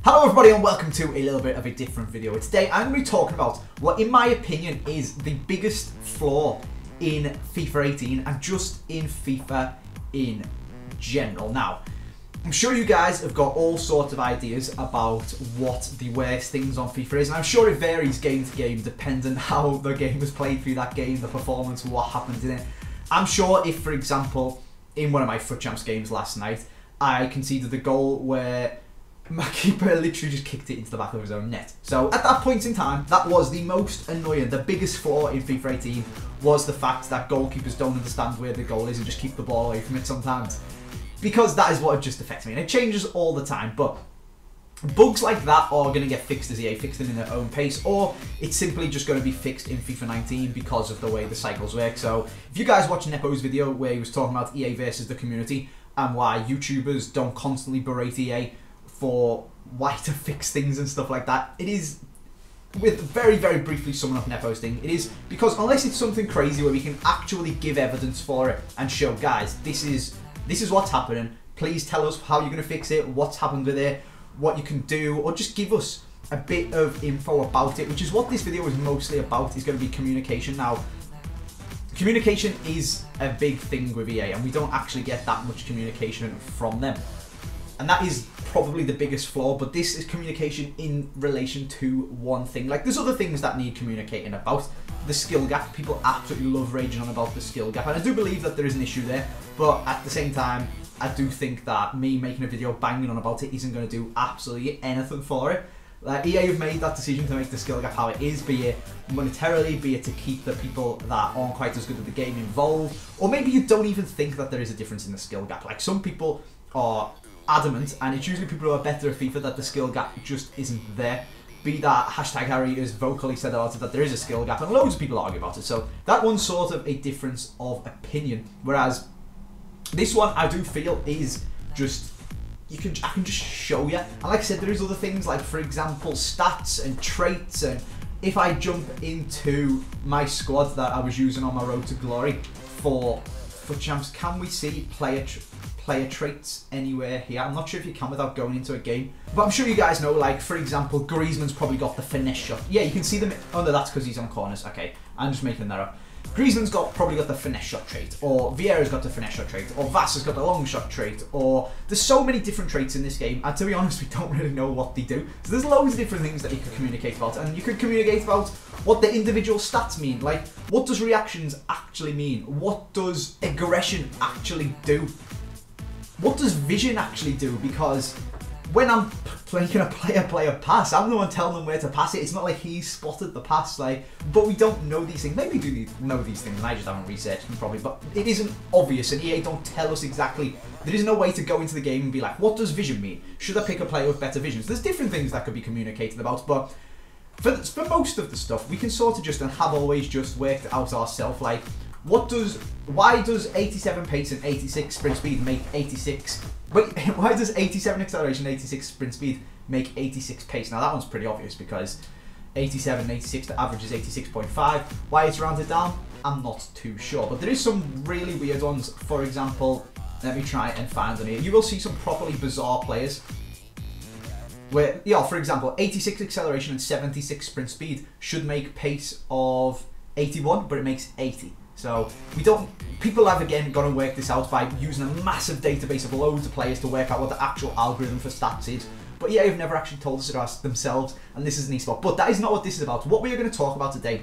Hello everybody and welcome to a little bit of a different video. Today I'm going to be talking about what in my opinion is the biggest flaw in FIFA 18 and just in FIFA in general. Now, I'm sure you guys have got all sorts of ideas about what the worst things on FIFA is, and I'm sure it varies game to game depending how the game was played through that game, the performance, what happened in it. I'm sure if, for example, in one of my FUT Champs games last night, I conceded the goal where my keeper literally just kicked it into the back of his own net. So at that point in time, that was the most annoying, the biggest flaw in FIFA 18 was the fact that goalkeepers don't understand where the goal is and just keep the ball away from it sometimes. Because that is what it just affects me. And it changes all the time, but bugs like that are going to get fixed as EA fix them in their own pace, or it's simply just going to be fixed in FIFA 19 because of the way the cycles work. So if you guys watch Nepo's video where he was talking about EA versus the community and why YouTubers don't constantly berate EA for why to fix things and stuff like that, it is, with very briefly summing up Nepo's thing, it is because unless it's something crazy where we can actually give evidence for it and show, guys, this is what's happening, please tell us how you're going to fix it, what's happened with it, what you can do, or just give us a bit of info about it, which is what this video is mostly about, is going to be communication. Now, communication is a big thing with EA and we don't actually get that much communication from them. And that is probably the biggest flaw, but this is communication in relation to one thing. Like, there's other things that need communicating about. The skill gap, people absolutely love raging on about the skill gap, and I do believe that there is an issue there, but at the same time, I do think that me making a video banging on about it isn't going to do absolutely anything for it. Like, EA have made that decision to make the skill gap how it is, be it monetarily, be it to keep the people that aren't quite as good at the game involved, or maybe you don't even think that there is a difference in the skill gap. Like, some people are adamant, and it's usually people who are better at FIFA, that the skill gap just isn't there. Be that hashtag Harry has vocally said about it that there is a skill gap, and loads of people argue about it. So that one's sort of a difference of opinion. Whereas this one, I do feel is just I can just show you. And like I said, there is other things like, for example, stats and traits. And if I jump into my squad that I was using on my road to glory for FUT Champs, can we see player traits anywhere here? I'm not sure if you can without going into a game, but I'm sure you guys know, like, for example, Griezmann's probably got the finesse shot. Yeah, you can see them. Oh no, that's because he's on corners. Okay, I'm just making that up. Griezmann's probably got the finesse shot trait, or Vieira's got the finesse shot trait, or Vass has got the long shot trait, or there's so many different traits in this game, and to be honest, we don't really know what they do. So there's loads of different things that you could communicate about, and you could communicate about what the individual stats mean. Like, what does reactions actually mean? What does aggression actually do? What does vision actually do? Because when I'm making a player pass, I'm the one telling them where to pass it. It's not like he's spotted the pass, like, but we don't know these things. Maybe we do know these things, and I just haven't researched them probably, but it isn't obvious, and EA don't tell us exactly. There is no way to go into the game and be like, what does vision mean? Should I pick a player with better vision? So there's different things that could be communicated about, but for most of the stuff, we can sort of just, and have always just worked out ourselves, like, why does 87 pace and 86 sprint speed make 86? Wait, why does 87 acceleration and 86 sprint speed make 86 pace? Now that one's pretty obvious because 87 and 86, the average is 86.5. Why it's rounded down, I'm not too sure. But there is some really weird ones. For example, let me try and find them here. You will see some properly bizarre players where, yeah, for example, 86 acceleration and 76 sprint speed should make pace of 81, but it makes 80. So people have again got to work this out by using a massive database of loads of players to work out what the actual algorithm for stats is. But yeah, they've never actually told us it themselves, and this is an e-sport. But that is not what this is about. What we are going to talk about today,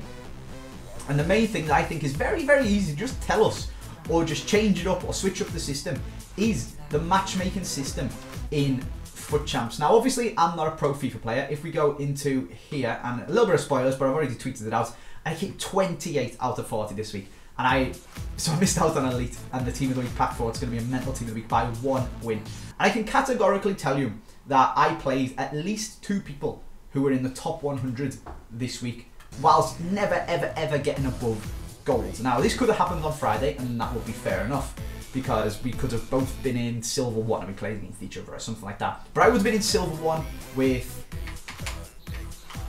and the main thing that I think is very easy, just tell us, or just change it up, or switch up the system, is the matchmaking system in FUT Champs. Now obviously I'm not a pro FIFA player. If we go into here, and a little bit of spoilers, but I've already tweeted it out, I hit 28 out of 40 this week. And I missed out on Elite, and the Team of the Week pack 4. It's going to be a mental Team of the Week by 1 win. And I can categorically tell you that I played at least 2 people who were in the top 100 this week, whilst never ever getting above gold. Now this could have happened on Friday, and that would be fair enough, because we could have both been in Silver 1 and we played against each other or something like that. But I would have been in Silver 1 with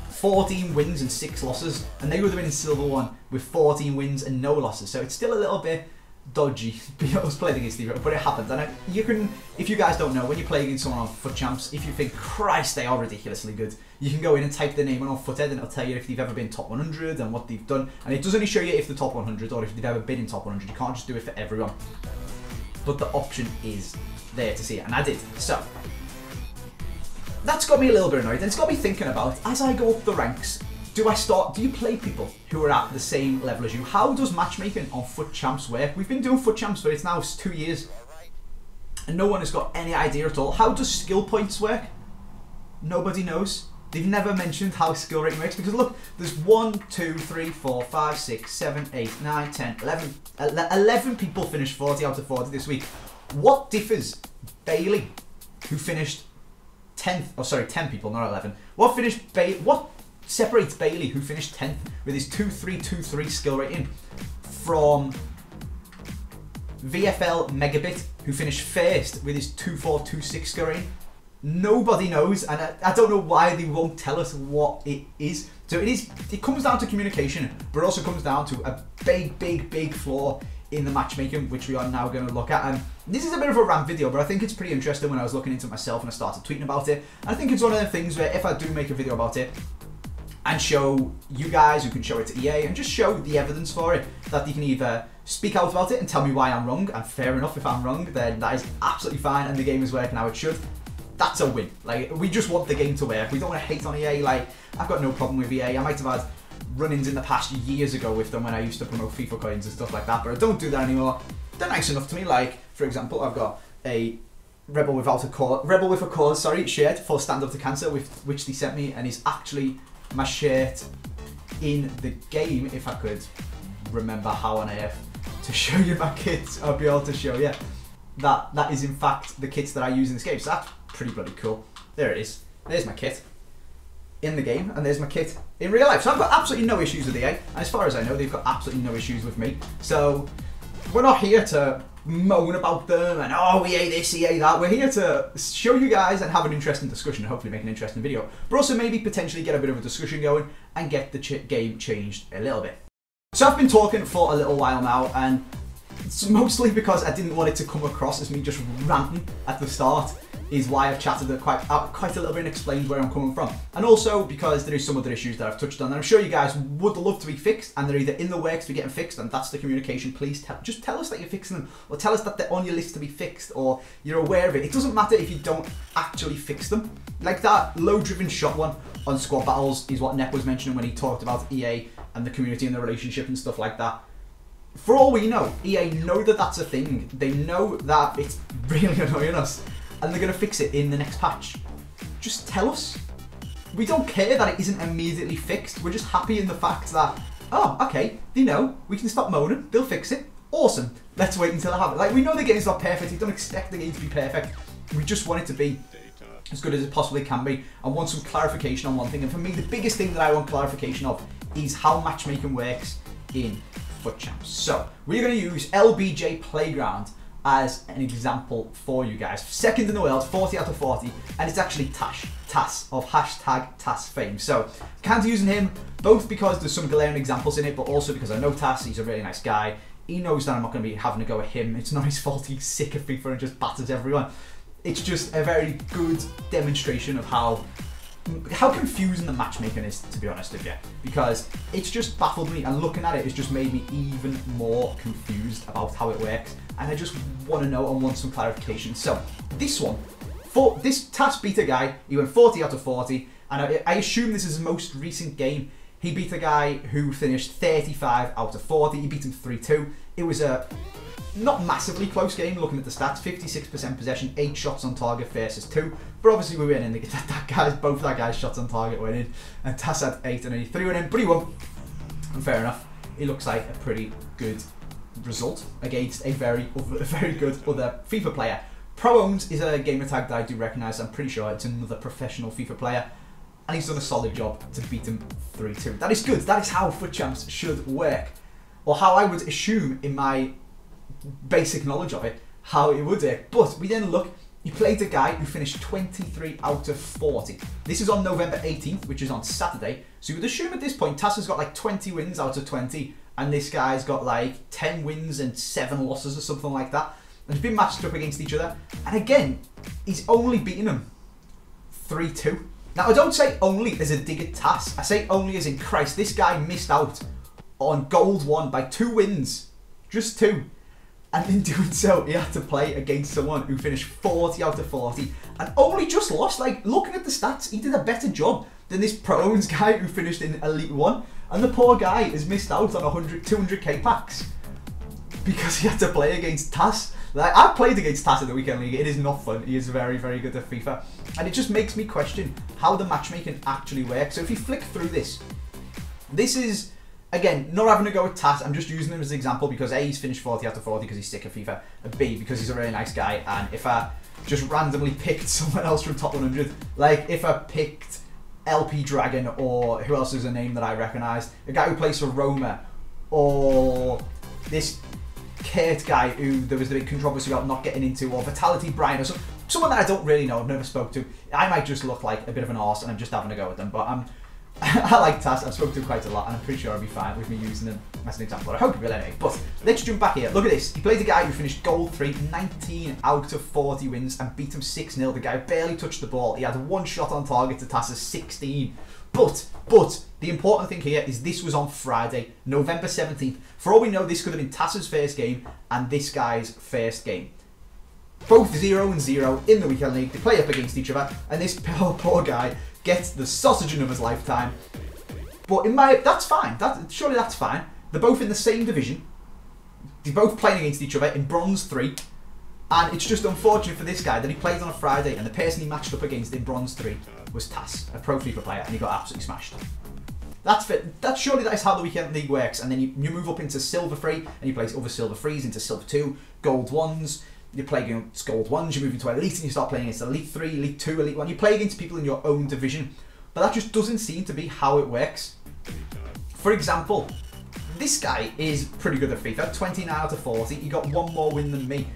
14 wins and 6 losses, and they would have been in Silver 1 with 14 wins and no losses. So it's still a little bit dodgy us playing against Fifa, but it happens. And you can, if you guys don't know, when you're playing against someone on Foot Champs, if you think, Christ, they are ridiculously good, you can go in and type their name on Foothead and it'll tell you if they've ever been top 100 and what they've done. And it does only show you if they're top 100 or if they've ever been in top 100. You can't just do it for everyone. But the option is there to see it, and I did. So that's got me a little bit annoyed, and it's got me thinking about, as I go up the ranks, do you play people who are at the same level as you? How does matchmaking on Foot Champs work? We've been doing Foot Champs for it's now 2 years, and no one has got any idea at all. How does skill points work? Nobody knows. They've never mentioned how skill rating works, because look, there's 1, 2, 3, 4, 5, 6, 7, 8, 9, 10, 11 people finished 40 out of 40 this week. What differs Bailey, who finished 10th, oh sorry, 10 people, not 11. What separates Bailey, who finished 10th with his 2-3-2-3 skill rating, from VFL Megabit, who finished first with his 2-4-2-6 skill rating? Nobody knows, and I don't know why they won't tell us what it is. So it comes down to communication, but it also comes down to a big flaw in the matchmaking, which we are now going to look at. And this is a bit of a rant video, but I think it's pretty interesting when I was looking into it myself and I started tweeting about it. And I think it's one of the things where if I do make a video about it and show you guys, who can show it to EA, and just show the evidence for it, that you can either speak out about it and tell me why I'm wrong, and fair enough, if I'm wrong, then that is absolutely fine and the game is working how it should. That's a win. Like, we just want the game to work. We don't want to hate on EA. Like, I've got no problem with EA. I might have had run-ins in the past years ago with them when I used to promote FIFA coins and stuff like that, but I don't do that anymore. They're nice enough to me. Like, for example, I've got a Rebel with a Cause, sorry, shirt for Stand Up to Cancer, which they sent me, and is actually my shirt in the game. If I could remember how on earth to show you my kits, I'll be able to show you that is in fact the kits that I use in this game. So that's pretty bloody cool. There it is. There's my kit in the game, and there's my kit in real life. So I've got absolutely no issues with EA, and as far as I know, they've got absolutely no issues with me. So we're not here to moan about them and, oh, EA this, EA that. We're here to show you guys and have an interesting discussion, and hopefully make an interesting video, but also maybe potentially get a bit of a discussion going and get the game changed a little bit. So I've been talking for a little while now, and it's mostly because I didn't want it to come across as me just ranting at the start, is why I've chatted quite a little bit and explained where I'm coming from. And also because there is some other issues that I've touched on that I'm sure you guys would love to be fixed, and they're either in the works for getting fixed, and that's the communication. Please just tell us that you're fixing them, or tell us that they're on your list to be fixed, or you're aware of it. It doesn't matter if you don't actually fix them. Like that low-driven shot one on Squad Battles is what Nep was mentioning when he talked about EA and the community and the relationship and stuff like that. For all we know, EA know that that's a thing. They know that it's really annoying us, and they're going to fix it in the next patch. Just tell us. We don't care that it isn't immediately fixed. We're just happy in the fact that, oh, okay, they know, we can stop moaning, they'll fix it. Awesome. Let's wait until I have it. Like, we know the game's not perfect. We don't expect the game to be perfect. We just want it to be as good as it possibly can be. I want some clarification on one thing. And for me, the biggest thing that I want clarification of is how matchmaking works in Foot Champs. So, we're going to use LBJ Playground as an example for you guys. Second in the world, 40 out of 40, and it's actually Tass of #Tass fame. So, can't using him, both because there's some glaring examples in it, but also because I know Tass, he's a really nice guy. He knows that I'm not going to be having to go at him. It's not his fault he's sick of FIFA and just batters everyone. It's just a very good demonstration of how confusing the matchmaking is, to be honest with you, because it's just baffled me, and looking at it has just made me even more confused about how it works, and I just want to know and want some clarification. So this one, for this Tass beat a guy, he went 40 out of 40, and I assume this is his most recent game. He beat a guy who finished 35 out of 40, he beat him 3-2. It was a not massively close game looking at the stats, 56% possession, 8 shots on target versus 2, but obviously we went in and both that guy's shots on target went in, and Tass had 8 and he 3 went in, but he won, and fair enough. It looks like a pretty good result against a very good other FIFA player. ProOwns is a gamer tag that I do recognise. I'm pretty sure it's another professional FIFA player, and he's done a solid job to beat him 3-2. That is good. That is how Foot Champs should work, or how I would assume in my basic knowledge of it, how it would work. But we then look, he played a guy who finished 23 out of 40. This is on November 18th, which is on Saturday. So you would assume at this point, Tass has got like 20 wins out of 20, and this guy's got like 10 wins and 7 losses or something like that. And it's been matched up against each other. And again, he's only beaten him 3-2. Now, I don't say only as a dig at Tass. I say only as in, Christ, this guy missed out on gold 1 by 2 wins. Just 2. And in doing so, he had to play against someone who finished 40 out of 40 and only just lost. Like, looking at the stats, he did a better job than this Pro's guy who finished in Elite 1. And the poor guy has missed out on 200k packs because he had to play against Tass. Like, I've played against Tass in the Weekend League. It is not fun. He is very, very good at FIFA. And it just makes me question how the matchmaking actually works. So if you flick through this, this is, again, not having to go with Tass. I'm just using him as an example because A, he's finished 40 out of 40 because he's sick of FIFA, and B, because he's a really nice guy. And if I just randomly picked someone else from top 100, like if I picked LP Dragon, or who else is a name that I recognise, a guy who plays for Roma, or this Kurt guy who there was the big controversy about not getting into, or Vitality Brian, or someone that I don't really know, I've never spoke to, I might just look like a bit of an arse and I'm just having a go at them. But I like Tass, I've spoken to him quite a lot, and I'm pretty sure I'll be fine with me using him as an example. I hope he will anyway. But let's jump back here. Look at this. He played a guy who finished gold 3, 19 out of 40 wins, and beat him 6-0. The guy barely touched the ball. He had 1 shot on target to Tass's 16. But the important thing here is this was on Friday, November 17th. For all we know, this could have been Tass's first game and this guy's first game. Both 0-0 in the Weekend League. They play up against each other, and this poor guy gets the sausaging of his lifetime. But that's fine. Surely that's fine. They're both in the same division. They're both playing against each other in Bronze 3. And it's just unfortunate for this guy that he played on a Friday, and the person he matched up against in Bronze 3 was Tass, a pro FIFA player, and he got absolutely smashed. Surely that is how the Weekend League works. And then you move up into Silver 3, and you place other Silver 3s into Silver 2, Gold 1s. You play against Gold 1s, you move into Elite, and you start playing against Elite 3, Elite 2, Elite 1. You play against people in your own division. But that just doesn't seem to be how it works. For example, this guy is pretty good at FIFA, 29 out of 40. He got 1 more win than me.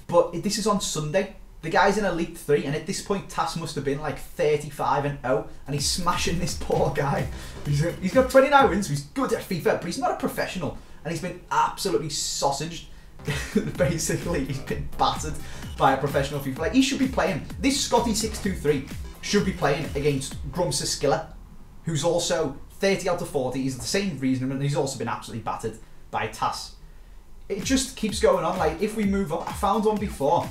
But this is on Sunday. The guy's in Elite 3, and at this point, Tass must have been like 35-0, and he's smashing this poor guy. He's got 29 wins, so he's good at FIFA, but he's not a professional, and he's been absolutely sausaged. Basically, he's been battered by a professional FIFA. Like, he should be playing. This Scotty623 should be playing against Grumsaskilla, who's also 30 out of 40. He's the same reason, and he's also been absolutely battered by Tass. It just keeps going on. Like, if we move on, I found one before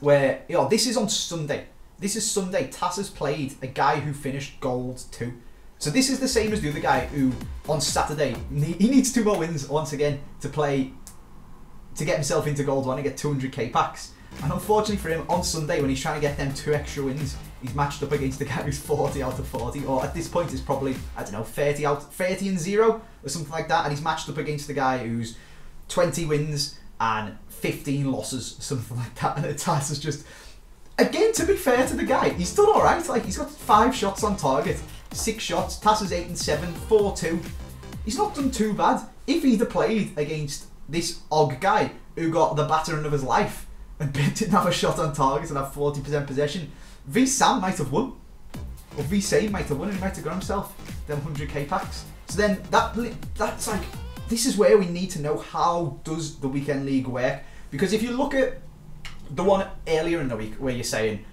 where, this is on Sunday. This is Sunday. Tass has played a guy who finished gold 2. So this is the same as the other guy who, on Saturday, he needs 2 more wins once again to get himself into gold 1 and get 200k packs. And unfortunately for him, on Sunday, when he's trying to get them 2 extra wins, he's matched up against the guy who's 40 out of 40, or at this point it's probably, I don't know, 30-0 or something like that, and he's matched up against the guy who's 20 wins and 15 losses, something like that. And Tass is just, again, to be fair to the guy, he's done alright. Like, he's got 5 shots on target, 6 shots. Tass is 8-7, 4-2. He's not done too bad. If he'd have played against this Og guy who got the battering of his life and didn't have a shot on target and have 40% possession, V Sam might have won, or V Sane might have won, and he might have got himself them 100k packs. So then that's like, this is where we need to know, how does the Weekend League work? Because if you look at the one earlier in the week where you're saying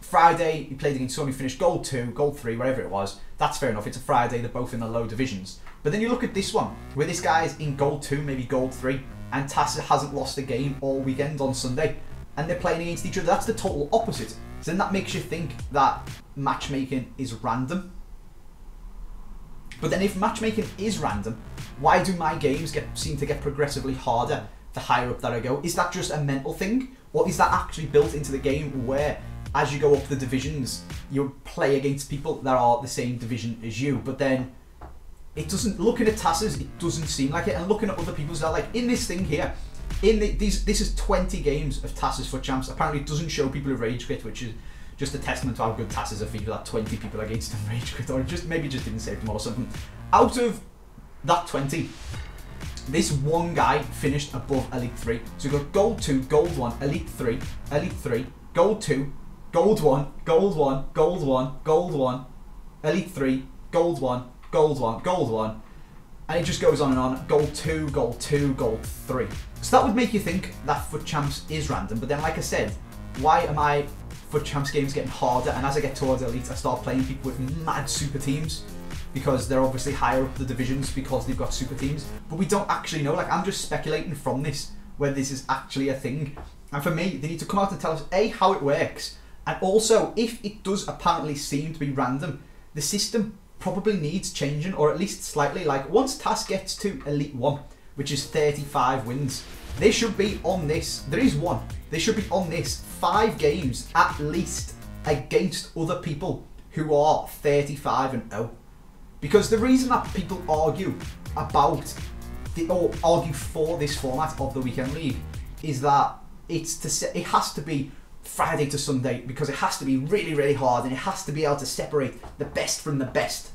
Friday he played against someone who finished gold 2, gold 3, wherever it was, that's fair enough. It's a Friday, they're both in the low divisions. But then you look at this one where this guy's in gold 2, maybe gold 3, and Tass hasn't lost a game all weekend on Sunday, and they're playing against each other. That's the total opposite. So then that makes you think that matchmaking is random. But then if matchmaking is random, why do my games seem to get progressively harder the higher up that I go? Is that just a mental thing? Or is that actually built into the game where, as you go up the divisions, you play against people that are the same division as you? But then, it doesn't, looking at Tass's, it doesn't seem like it. And looking at other people's, like in this thing here, this is 20 games of Tass's FUT Champs. Apparently it doesn't show people who rage quit, which is just a testament to how good Tass is at FIFA, that 20 people against him rage quit, or maybe just didn't save them or something. Out of that 20, this one guy finished above Elite 3. So we got Gold 2, Gold 1, Elite 3, Elite 3, Gold 2, Gold 1, Gold 1, Gold 1, Gold 1, Elite 3, Gold 1, Gold 1, Gold 1. And it just goes on and on. Gold 2, gold 2, gold 3. So that would make you think that FUT Champs is random. But then, like I said, why are my FUT Champs games getting harder? And as I get towards Elite, I start playing people with mad super teams, because they're obviously higher up the divisions because they've got super teams. But we don't actually know. Like, I'm just speculating from this whether this is actually a thing. And for me, they need to come out and tell us, A, how it works, and also, if it does apparently seem to be random, the system probably needs changing, or at least slightly. Like, once Tass gets to Elite 1, which is 35 wins, they should be on this. There is one. They should be on this 5 games at least against other people who are 35 and 0. Because the reason that people argue about or argue for this format of the Weekend League is that it has to be Friday to Sunday, because it has to be really, really hard, and it has to be able to separate the best from the best.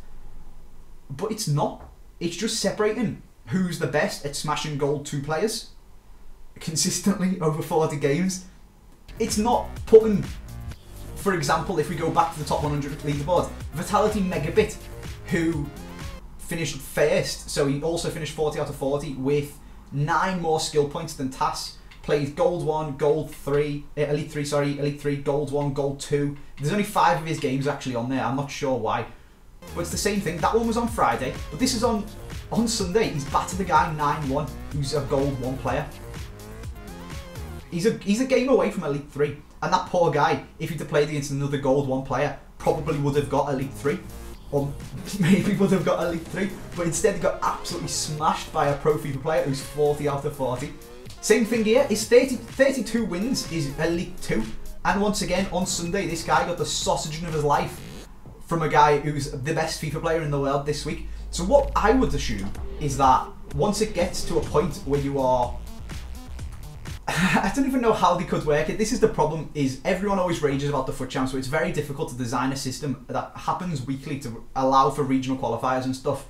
But it's not. It's just separating who's the best at smashing gold 2 players consistently over 40 games. It's not putting, for example, if we go back to the top 100 leaderboard, Vitality Megabit, who finished first, so he also finished 40 out of 40 with 9 more skill points than Tass, played gold 1, gold 3, elite 3, sorry, elite 3, gold 1, gold 2. There's only 5 of his games actually on there, I'm not sure why. But it's the same thing. That one was on Friday, but this is on Sunday. He's battered the guy 9-1, who's a gold 1 player. He's a game away from elite 3, and that poor guy, if he'd have played against another gold 1 player, probably would have got elite 3. Or maybe would have got elite 3, but instead he got absolutely smashed by a pro FIFA player who's 40 out of 40. Same thing here, his 32 wins is elite 2, and once again on Sunday this guy got the sausaging of his life from a guy who's the best FIFA player in the world this week. So what I would assume is that once it gets to a point where you are I don't even know how they could work it. This is the problem, is everyone always rages about the FUT Champs, so it's very difficult to design a system that happens weekly to allow for regional qualifiers and stuff,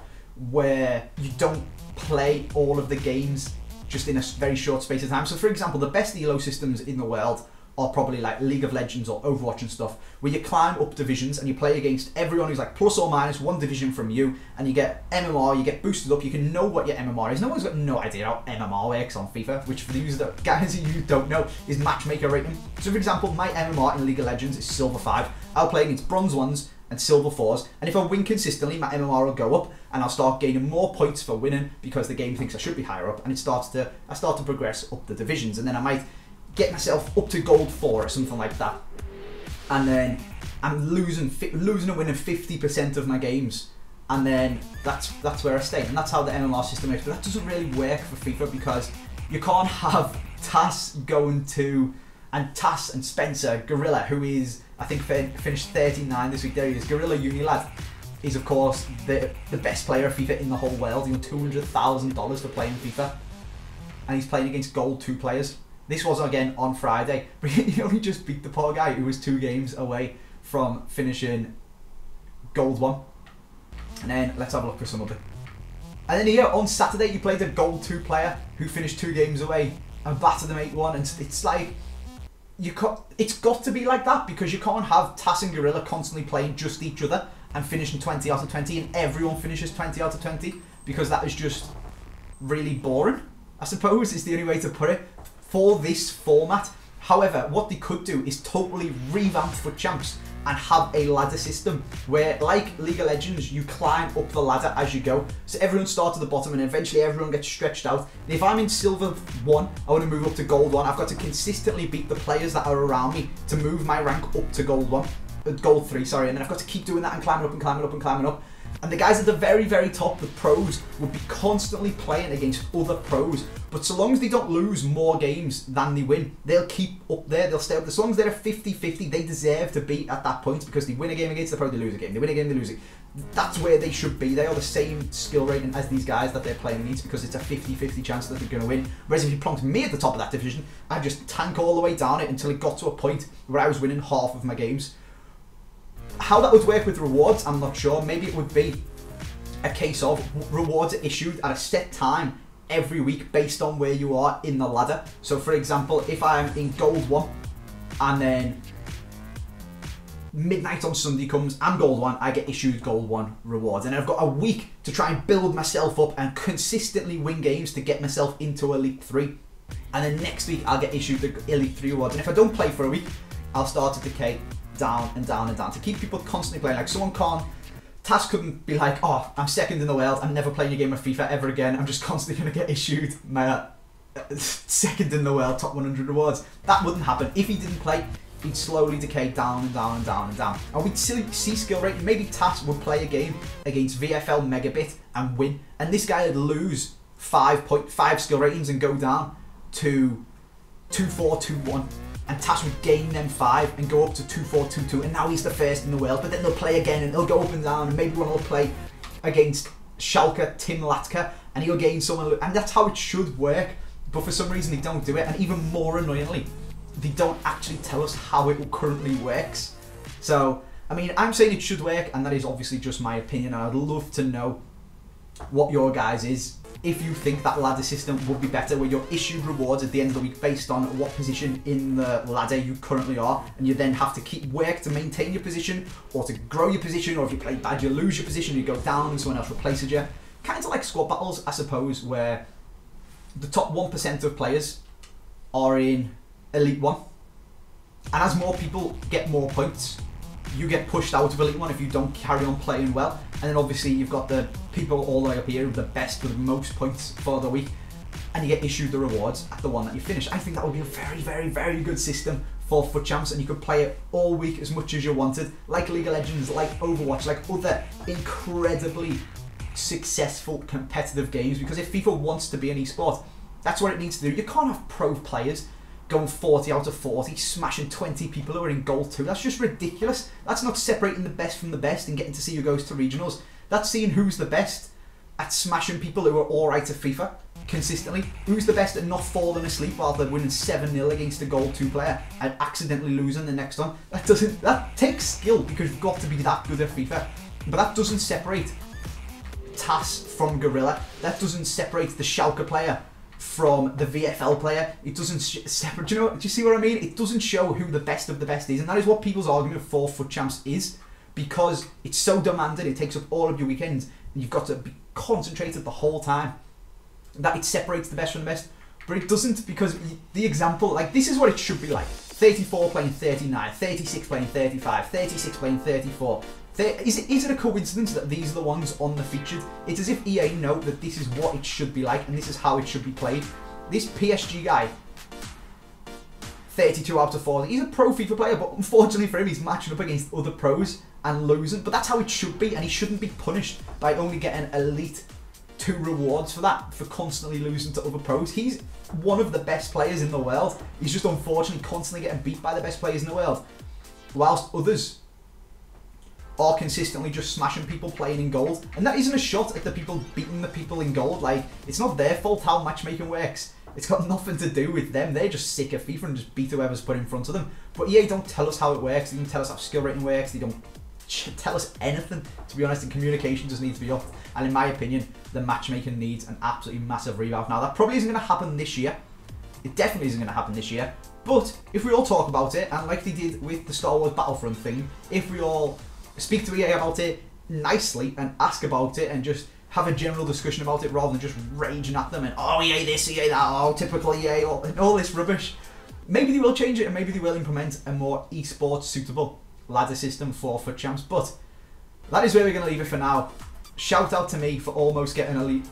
where you don't play all of the games just in a very short space of time. So for example, the best ELO systems in the world are probably like League of Legends or Overwatch and stuff, where you climb up divisions and you play against everyone who's like plus or minus 1 division from you, and you get MMR, you get boosted up, you can know what your MMR is. No one's got no idea how MMR works on FIFA, which for those guys who don't know is matchmaker rating. So for example, my MMR in League of Legends is Silver 5. I'll play against Bronze 1s and Silver 4s, and if I win consistently, my MMR will go up, and I'll start gaining more points for winning because the game thinks I should be higher up, and I start to progress up the divisions, and then I might get myself up to gold 4 or something like that, and then I'm losing and winning 50% of my games, and then that's where I stay, and that's how the MMR system works. But that doesn't really work for FIFA, because you can't have Tass going to, and Tass and Spencer, Gorilla, who is, I think, finished 39 this week. There he is. Gorilla Unilad is, of course, the best player of FIFA in the whole world. He won $200,000 for playing FIFA, and he's playing against gold 2 players. This was again on Friday, but he only just beat the poor guy who was 2 games away from finishing gold 1. And then let's have a look for some of it. And then here on Saturday, you played a gold 2 player who finished 2 games away and battered them 8-1. And it's like, it's got to be like that, because you can't have Tass and Gorilla constantly playing just each other and finishing 20 out of 20, and everyone finishes 20 out of 20, because that is just really boring, I suppose, is the only way to put it, for this format. However, what they could do is totally revamp FUT Champs and have a ladder system where, like League of Legends, you climb up the ladder as you go. So everyone starts at the bottom and eventually everyone gets stretched out. And if I'm in Silver 1, I want to move up to Gold 1. I've got to consistently beat the players that are around me to move my rank up to Gold 1. Gold 3, sorry, and then I've got to keep doing that and climbing up and climbing up and climbing up. And the guys at the very, very top, the pros, will be constantly playing against other pros. But so long as they don't lose more games than they win, they'll keep up there, they'll stay up. As long as they're a 50-50, they deserve to be at that point, because they win a game against the pro, they lose a game. They win a game, they lose it. That's where they should be. They are the same skill rating as these guys that they're playing against, because it's a 50-50 chance that they're going to win. Whereas if you plonked me at the top of that division, I'd just tank all the way down it until it got to a point where I was winning half of my games. How that would work with rewards, I'm not sure. Maybe it would be a case of rewards are issued at a set time every week based on where you are in the ladder. So for example, if I'm in Gold 1 and then midnight on Sunday comes, I'm gold 1, I get issued gold 1 rewards. And I've got a week to try and build myself up and consistently win games to get myself into Elite 3. And then next week, I'll get issued the Elite 3 rewards. And if I don't play for a week, I'll start to decay down and down and down to keep people constantly playing. Like someone can't, Tass couldn't be like, oh, I'm second in the world, I'm never playing a game of FIFA ever again, I'm just constantly going to get issued my second in the world top 100 rewards. That wouldn't happen. If he didn't play, he'd slowly decay down and down and down and down. And we'd see skill rating. Maybe Tass would play a game against VFL Megabit and win, and this guy would lose 5.5 skill ratings and go down to 2-4, 2-1. And Tass would gain them 5 and go up to 2-4, 2-2, and now he's the first in the world. But then they'll play again and they'll go up and down, and maybe one will play against Schalke, Tim Latka, and he'll gain someone, and that's how it should work. But for some reason they don't do it, and even more annoyingly, they don't actually tell us how it currently works. So, I mean, I'm saying it should work, and that is obviously just my opinion, and I'd love to know what your guys is. If you think that ladder system would be better, where you're issued rewards at the end of the week based on what position in the ladder you currently are, and you then have to keep work to maintain your position, or to grow your position, or if you play bad you lose your position, you go down and someone else replaces you. Kind of like squad battles, I suppose, where the top 1% of players are in Elite 1, and as more people get more points, you get pushed out of Elite 1 if you don't carry on playing well. And then obviously you've got the people all the way up here, the best with the most points for the week, and you get issued the rewards at the one that you finish. I think that would be a very, very, very good system for FUT Champs, and you could play it all week as much as you wanted, like League of Legends, like Overwatch, like other incredibly successful competitive games. Because if FIFA wants to be an esport, that's what it needs to do. You can't have pro players going 40 out of 40, smashing 20 people who are in gold 2. That's just ridiculous. That's not separating the best from the best and getting to see who goes to regionals. That's seeing who's the best at smashing people who are alright at FIFA consistently. Who's the best at not falling asleep while they're winning 7-0 against a gold 2 player and accidentally losing the next one. That takes skill, because you've got to be that good at FIFA. But that doesn't separate Tass from Gorilla. That doesn't separate the Schalke player from the VFL player. It doesn't separate. Do you see what I mean? It doesn't show who the best of the best is, and that is what people's argument for FUT Champs is, because it's so demanding. It takes up all of your weekends, and you've got to be concentrated the whole time. That it separates the best from the best, but it doesn't, because the example, like, this is what it should be like: 34 playing 39, 36 playing 35, 36 playing 34. Is it a coincidence that these are the ones on the featured? It's as if EA know that this is what it should be like and this is how it should be played. This PSG guy, 32 out of 40, he's a pro FIFA player, but unfortunately for him, he's matching up against other pros and losing. But that's how it should be, and he shouldn't be punished by only getting Elite 2 rewards for that, for constantly losing to other pros. He's one of the best players in the world. He's just unfortunately constantly getting beat by the best players in the world, whilst others are consistently just smashing people playing in gold. And that isn't a shot at the people beating the people in gold. Like, it's not their fault how matchmaking works. It's got nothing to do with them. They're just sick of FIFA and just beat whoever's put in front of them. But EA don't tell us how it works. They don't tell us how skill rating works. They don't tell us anything. To be honest, and communication just needs to be up. And in my opinion, the matchmaking needs an absolutely massive revamp. Now, that probably isn't going to happen this year. It definitely isn't going to happen this year. But if we all talk about it, and like they did with the Star Wars Battlefront thing, if we all speak to EA about it nicely and ask about it and just have a general discussion about it rather than just raging at them and, oh, EA this, EA that, oh, typical EA, and all this rubbish, maybe they will change it and maybe they will implement a more esports suitable ladder system for FUT Champs. But that is where we're going to leave it for now. Shout out to me for almost getting Elite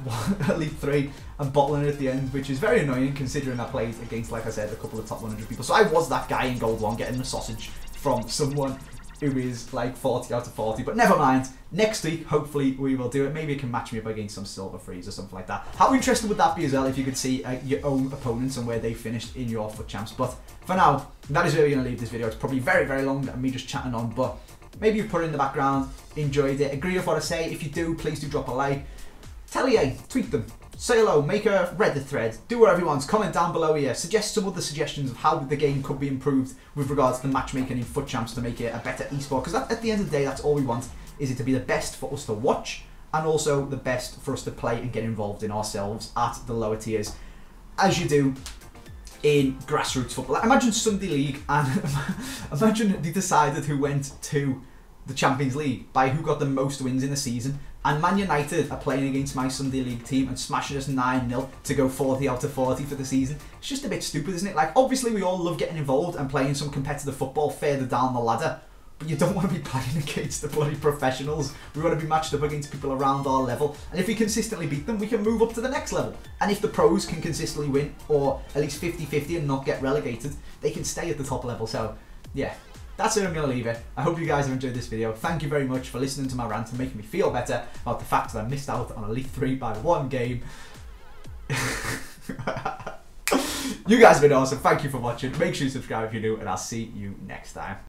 3 and bottling it at the end, which is very annoying considering I played against, like I said, a couple of top 100 people. So I was that guy in Gold 1 getting the sausage from someone who is like 40 out of 40, but never mind. Next week, hopefully, we will do it. Maybe it can match me up against some silver frees or something like that. How interesting would that be as well if you could see your own opponents and where they finished in your FUT Champs? But for now, that is where we're going to leave this video. It's probably very, very long and me just chatting on, but maybe you've put it in the background, enjoyed it, agree with what I say. If you do, please do drop a like. Tell EA, tweet them, say hello, make a Reddit thread, do whatever you want, comment down below here, suggest some other suggestions of how the game could be improved with regards to matchmaking in FUT Champs to make it a better esport, because at the end of the day, that's all we want, is it to be the best for us to watch and also the best for us to play and get involved in ourselves at the lower tiers. As you do, in grassroots football. Imagine Sunday League, and imagine they decided who went to the Champions League by who got the most wins in the season, and Man United are playing against my Sunday League team and smashing us 9-0 to go 40 out of 40 for the season. It's just a bit stupid, isn't it? Like, obviously we all love getting involved and playing some competitive football further down the ladder, but you don't want to be playing against the bloody professionals. We want to be matched up against people around our level, and if we consistently beat them, we can move up to the next level. And if the pros can consistently win, or at least 50-50 and not get relegated, they can stay at the top level. So yeah, that's where I'm going to leave it. I hope you guys have enjoyed this video. Thank you very much for listening to my rant and making me feel better about the fact that I missed out on Elite 3 by 1 game. You guys have been awesome. Thank you for watching. Make sure you subscribe if you're new, and I'll see you next time.